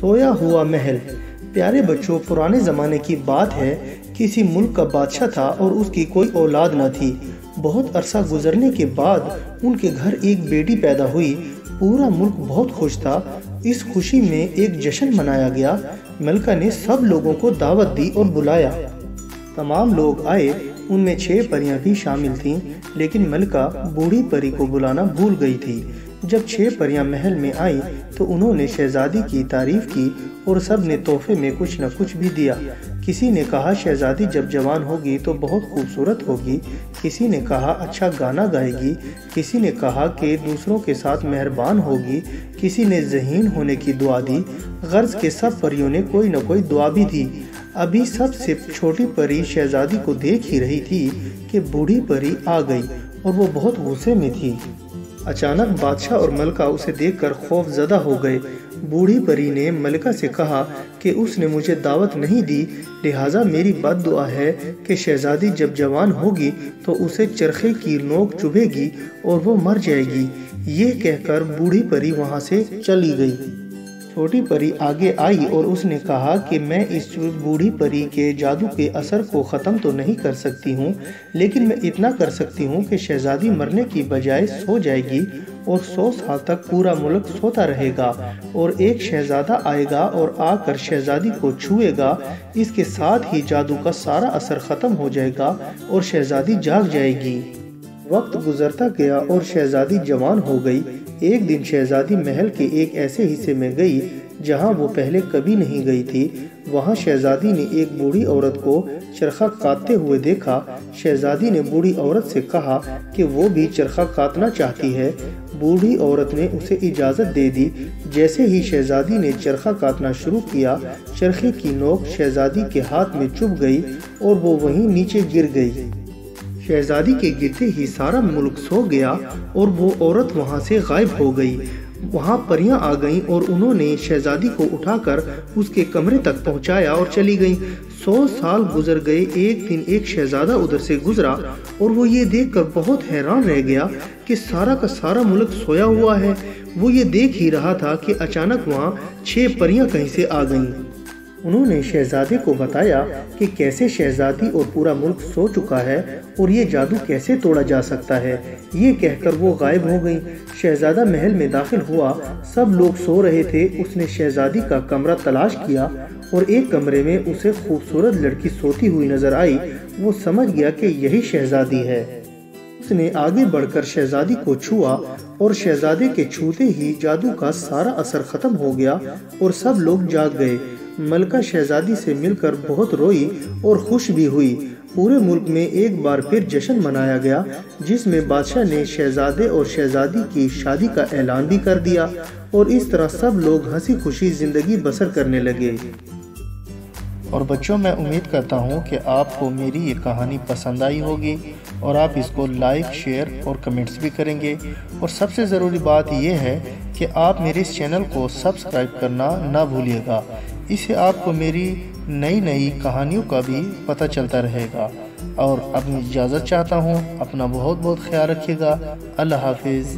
सोया हुआ महल। प्यारे बच्चों, पुराने ज़माने की बात है। किसी मुल्क का बादशाह था और उसकी कोई औलाद न थी। बहुत अरसा गुजरने के बाद उनके घर एक बेटी पैदा हुई। पूरा मुल्क बहुत खुश था। इस खुशी में एक जश्न मनाया गया। मलका ने सब लोगों को दावत दी और बुलाया। तमाम लोग आए, उनमें 6 परियां भी शामिल थीं, लेकिन मलका बूढ़ी परी को बुलाना भूल गई थी। जब 6 परियां महल में आईं तो उन्होंने शहजादी की तारीफ की और सब ने तोहफे में कुछ न कुछ भी दिया। किसी ने कहा शहजादी जब जवान होगी तो बहुत खूबसूरत होगी, किसी ने कहा अच्छा गाना गाएगी, किसी ने कहा कि दूसरों के साथ मेहरबान होगी, किसी ने ज़हीन होने की दुआ दी। गर्ज के सब परियों ने कोई न कोई दुआ भी दी। अभी सबसे छोटी परी शहजादी को देख ही रही थी कि बूढ़ी परी आ गई और वो बहुत गुस्से में थी। अचानक बादशाह और मलका उसे देखकर खौफजदा हो गए। बूढ़ी परी ने मलका से कहा कि उसने मुझे दावत नहीं दी, लिहाजा मेरी बद्दुआ है कि शहजादी जब जवान होगी तो उसे चरखे की नोक चुभेगी और वो मर जाएगी। ये कहकर बूढ़ी परी वहाँ से चली गई। छोटी परी आगे आई और उसने कहा कि मैं इस बूढ़ी परी के जादू के असर को ख़त्म तो नहीं कर सकती हूँ, लेकिन मैं इतना कर सकती हूँ कि शहजादी मरने की बजाय सो जाएगी और 100 साल तक पूरा मुल्क सोता रहेगा और एक शहजादा आएगा और आकर शहजादी को छुएगा। इसके साथ ही जादू का सारा असर ख़त्म हो जाएगा और शहजादी जाग जाएगी। वक्त गुजरता गया और शहजादी जवान हो गई। एक दिन शहजादी महल के एक ऐसे हिस्से में गई जहां वो पहले कभी नहीं गई थी। वहां शहजादी ने एक बूढ़ी औरत को चरखा काटते हुए देखा। शहजादी ने बूढ़ी औरत से कहा कि वो भी चरखा काटना चाहती है। बूढ़ी औरत ने उसे इजाज़त दे दी। जैसे ही शहजादी ने चरखा काटना शुरू किया, चरखे की नोक शहजादी के हाथ में चुभ गई और वो वहीं नीचे गिर गई। शहजादी के गिरते ही सारा मुल्क सो गया और वो औरत वहाँ से गायब हो गई। वहाँ परियां आ गईं और उन्होंने शहजादी को उठाकर उसके कमरे तक पहुँचाया और चली गईं। 100 साल गुजर गए। एक दिन एक शहजादा उधर से गुजरा और वो ये देखकर बहुत हैरान रह गया कि सारा का सारा मुल्क सोया हुआ है। वो ये देख ही रहा था कि अचानक वहाँ 6 परियां कहीं से आ गईं। उन्होंने शहजादे को बताया कि कैसे शहजादी और पूरा मुल्क सो चुका है और ये जादू कैसे तोड़ा जा सकता है। ये कहकर वो गायब हो गई। शहजादा महल में दाखिल हुआ। सब लोग सो रहे थे। उसने शहजादी का कमरा तलाश किया और एक कमरे में उसे खूबसूरत लड़की सोती हुई नजर आई। वो समझ गया कि यही शहजादी है। उसने आगे बढ़कर शहजादी को छुआ और शहजादे के छूते ही जादू का सारा असर खत्म हो गया और सब लोग जाग गए। मलका शहजादी से मिलकर बहुत रोई और खुश भी हुई। पूरे मुल्क में एक बार फिर जश्न मनाया गया, जिसमें बादशाह ने शहजादे और शहजादी की शादी का ऐलान भी कर दिया और इस तरह सब लोग हंसी खुशी जिंदगी बसर करने लगे। और बच्चों, मैं उम्मीद करता हूँ कि आपको मेरी ये कहानी पसंद आई होगी और आप इसको लाइक, शेयर और कमेंट्स भी करेंगे। और सबसे ज़रूरी बात यह है कि आप मेरे इस चैनल को सब्सक्राइब करना ना भूलिएगा। इससे आपको मेरी नई कहानियों का भी पता चलता रहेगा। और अब मैं इजाज़त चाहता हूँ। अपना बहुत बहुत ख्याल रखिएगा। अल्लाह हाफिज़।